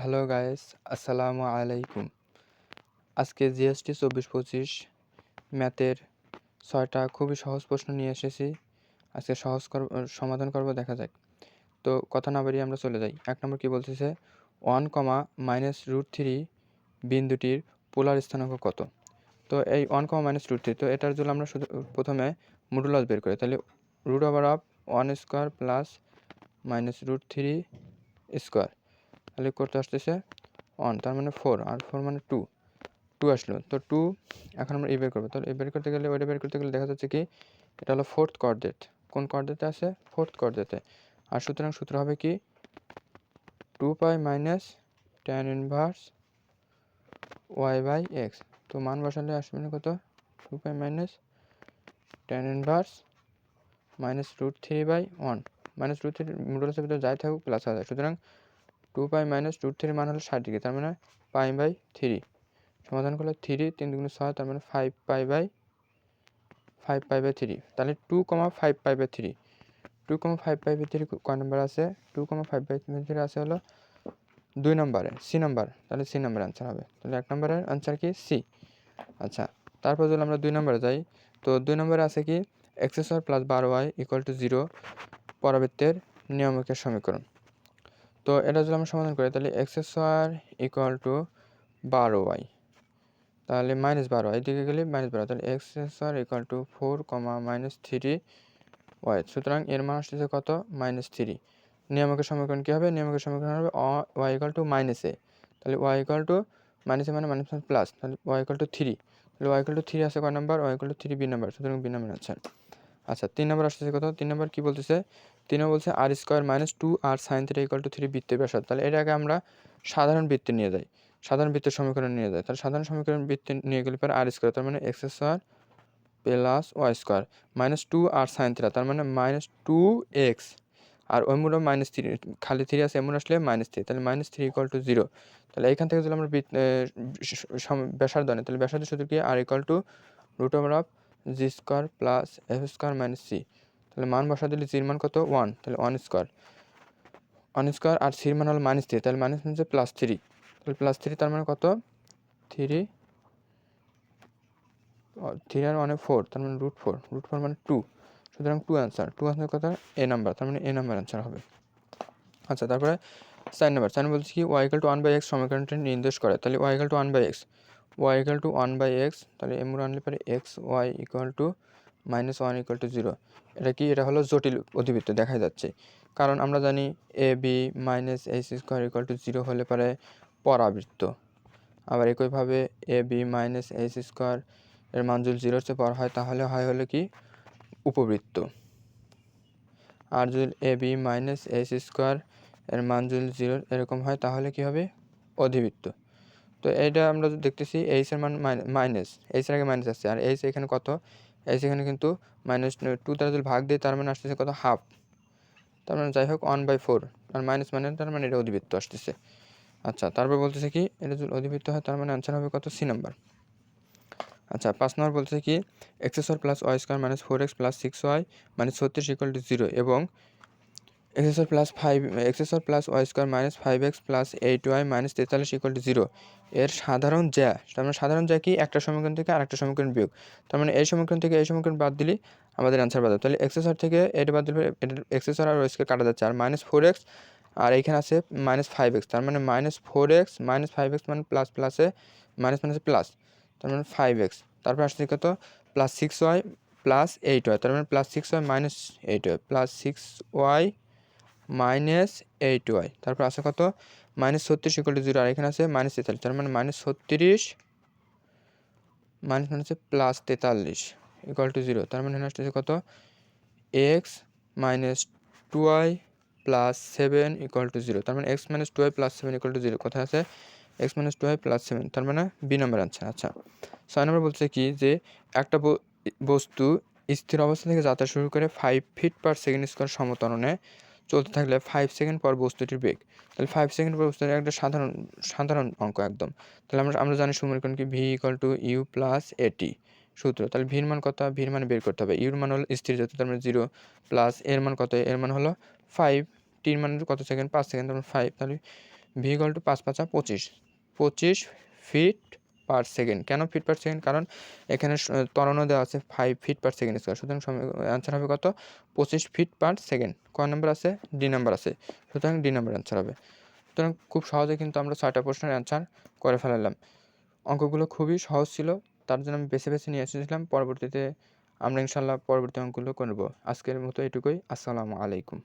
Hello guys, আসসালামু আলাইকুম। আজকে জিএসটি 24-25 ম্যাথের 6টা খুবই সহজ প্রশ্ন নিয়ে এসেছি। আজকে সমাধান করব, দেখা যাক। তো কথা না বাড়িয়ে আমরা চলে যাই। 1 নম্বর কি বলতেছে, 1, -√3 বিন্দুটির পোলার স্থানাঙ্ক কত? তো এই 1, -√3, তো এটার জন্য আমরা শুধু প্রথমে মডুলাস বের করি। তাহলে √1² -√3 স্কোয়ার, তাহলে করতে আসতেছে 1, তার মানে 4, আর 4 মানে 2 আসলো। তো 2 এখন আমরা বের করবো। তাহলে বের করতে গেলে, ওইটা বের করতে গেলে দেখা যাচ্ছে কি এটা হলো 4th কোঅর্ডিনেট। কোন কোঅর্ডিনেটে আছে? 4th কোঅর্ডিনেটে। আর সুতরাং সূত্র হবে কি 2π - tan ইনভার্স y/x। তো মান বসালে আসবে না কত? 2π - tan ইনভার্স -√3/1 -√3 মডুলাসের ভিতরে যাই থাকুক প্লাস হয়ে যায়। সুতরাং 2π - √3 মান হলো 60 ডিগ্রি, তার মানে π/3। সমাধান করলে 3 3 দুগুণে 6, তার মানে 5π/3। তাহলে 2,5π/3 2,5π/3 কয় নম্বর আছে? 2,5π/3 আছে হলো 2 নম্বরে, সি নাম্বার। তাহলে সি নাম্বার অ্যান্সার হবে। তাহলে 1 নম্বরের অ্যান্সার কি? সি। আচ্ছা, তারপর যদি আমরা 2 নম্বরে যাই, তো 2 নম্বরে আছে কি x² + 12y = 0 পরাবৃত্তের নিয়মিকের সমীকরণ। তো এটা যদি আমরা সমাধান করি, তাহলে x² = 12y, তাহলে -12, এদিকে গেলে -12, তাহলে x² = 4, -3y। সুতরাং এর মান আসছে কত? -3। নিয়ামকের সমীকরণ কী হবে? নিয়ামকের সমীকরণ হবে y = -a। তাহলে y = -a মানে প্লাস, তাহলে y = 3। তাহলে y = 3 আছে কয় নাম্বার? y = 3 বি নাম্বার, সুতরাং বি নাম্বার আনসার। আচ্ছা, 3 নম্বর আসতেছে কত? 3 নম্বর কী বলতেছে? 3 নম্বর বলছে r² - 2r sin θ = 3 বৃত্তের ব্যাসার্ধ। তাহলে এটাকে আমরা সাধারণ বৃত্তে নিয়ে যাই, সাধারণ বৃত্তের সমীকরণ নিয়ে যায়। তাহলে সাধারণ সমীকরণ বৃত্তে নিয়ে গেলে পরে r², তার মানে x² + y² -2r sin θ, তার মানে -2x, আর ওই মূল -3, খালি 3 আছে, এমন আসলে -3, তাহলে -3 = 0। তাহলে এইখান থেকে যদি আমরা ব্যাসার্ধ আনি, তাহলে ব্যাসার্ধ সূত্র কি? r = √g² + f² - c। তাহলে মান বসা দিলে জির মান কত? 1, তাহলে 1² আর সির মান হলো -3, তাহলে মাইনাস হচ্ছে +3, তাহলে +3, তার মানে কত? 3 আর 1 4, তার মানে √4, √4 মানে 2, সুতরাং 2 অ্যান্সার। 2 অ্যান্সার কত? এ নাম্বার, তার মানে এ নাম্বার অ্যান্সার হবে। আচ্ছা, তারপরে 4 নাম্বার বলছি কি y = 1/x সমীকরণটি নির্দেশ করে। তাহলে y = 1/x, তাহলে এমন আনলে পরে x y = -1 = 0। এটা কি? এটা হলো জটিল অধিবৃত্ত দেখা যাচ্ছে, কারণ আমরা জানি ab - h² = 0 হলে পরে পরাবৃত্ত। আবার একইভাবে ab - h² এর মান যদি 0-এর চেয়ে বড় হয়, তাহলে হলো কি? উপবৃত্ত। আর যদি ab - h² এর মান যদি 0 এরকম হয়, তাহলে কি হবে? অধিবৃত্ত। তো এইটা আমরা দেখতেছি h এর মান মাইনাস, h এর আগে মাইনাস আসছে, আর h এখানে কত? h এখানে কিন্তু -2 দ্বারা যদি ভাগ দিই, তার মানে আসতেছে কত? হাফ। তার মানে যাই হোক 1/4, আর মাইনাস মানে তার মানে এটা অধিবৃত্ত আসতেছে। আচ্ছা, তারপর বলতেছে কি এটা যদি অধিবৃত্ত হয়, তার মানে অ্যান্সার হবে কত? C number. আচ্ছা, 5 নম্বর বলতেছে কি x² + y² - 4x + 6y - 36 = 0 এবং x² + y² - 5x + 8y - 43 = 0 এর সাধারণ জ্যা। তার মানে সাধারণ জ্যা কি? একটা সমীকরণ থেকে আরেকটা সমীকরণ বিয়োগ। তার মানে এই সমীকরণ থেকে এই সমীকরণ বাদ দিলেই আমাদের অ্যান্সার পাওয়া যাবে। তাহলে x² থেকে এটা বাদ দিলে এটা x² আর y² কাটা যাচ্ছে, আর -4x, আর এইখানে আছে -5x, তার মানে -4x - 5x মানে প্লাস প্লাসে মাইনাস মাইনাসে প্লাস, তার মানে 5x। তারপর আসছে কত? +6y + 8y, তার মানে +6y - 8y, +6y - 8y। তারপর আছে কত? -36 = 0, আর এখানে আছে -43, তার মানে -36 +43 = 0। তার মানে এখানে আসতেছে কত? x - 2y + 7 = 0। তার মানে x - 2y + 7 = 0 কোথায় আছে? x - 2y + 7, তার মানে বি নাম্বার আনসার। আচ্ছা, 6 নম্বর বলছে কি যে একটা বস্তু স্থির অবস্থা থেকে যাত্রা শুরু করে 5 ফিট/সেকেন্ড² সমত্বরণে চলতে থাকলে 5 সেকেন্ড পর বস্তুটির বেগ। তাহলে 5 সেকেন্ড পর বস্তুটির একটা সাধারণ অঙ্ক একদম। তাহলে আমরা জানি সমীকরণ কি? v = u + at সূত্র। তাহলে ভির মান কত? ভির মান বের করতে হবে। ইউর মান হলো স্থির যেহেতু, তার মানে 0, প্লাস এর মান কত? এর মান হলো 5, টির মান কত সেকেন্ড? 5 সেকেন্ড, তার মানে 5, তাহলে V equal to 5 5 25, 25 feet per second. কেন ফিট পার সেকেন্ড? কারণ এখানে ত্বরণও দেওয়া আছে 5 ফিট পার সেকেন্ড স্কোয়ার। সুতরাং অ্যান্সার হবে কত? 25 ফিট পার সেকেন্ড। ক নাম্বার আছে? ডি নাম্বার আছে। সুতরাং ডি নাম্বার অ্যান্সার হবে। সুতরাং খুব সহজে কিন্তু আমরা 6টা প্রশ্নের অ্যান্সার করে ফেলালাম। অঙ্কগুলো খুবই সহজ ছিল, তার জন্য আমি বেছে বেছে নিয়ে এসেছিলাম। পরবর্তীতে আমরা ইনশাল্লাহ পরবর্তী অঙ্কগুলো করব। আজকের মতো এটুকুই। আসসালামু আলাইকুম।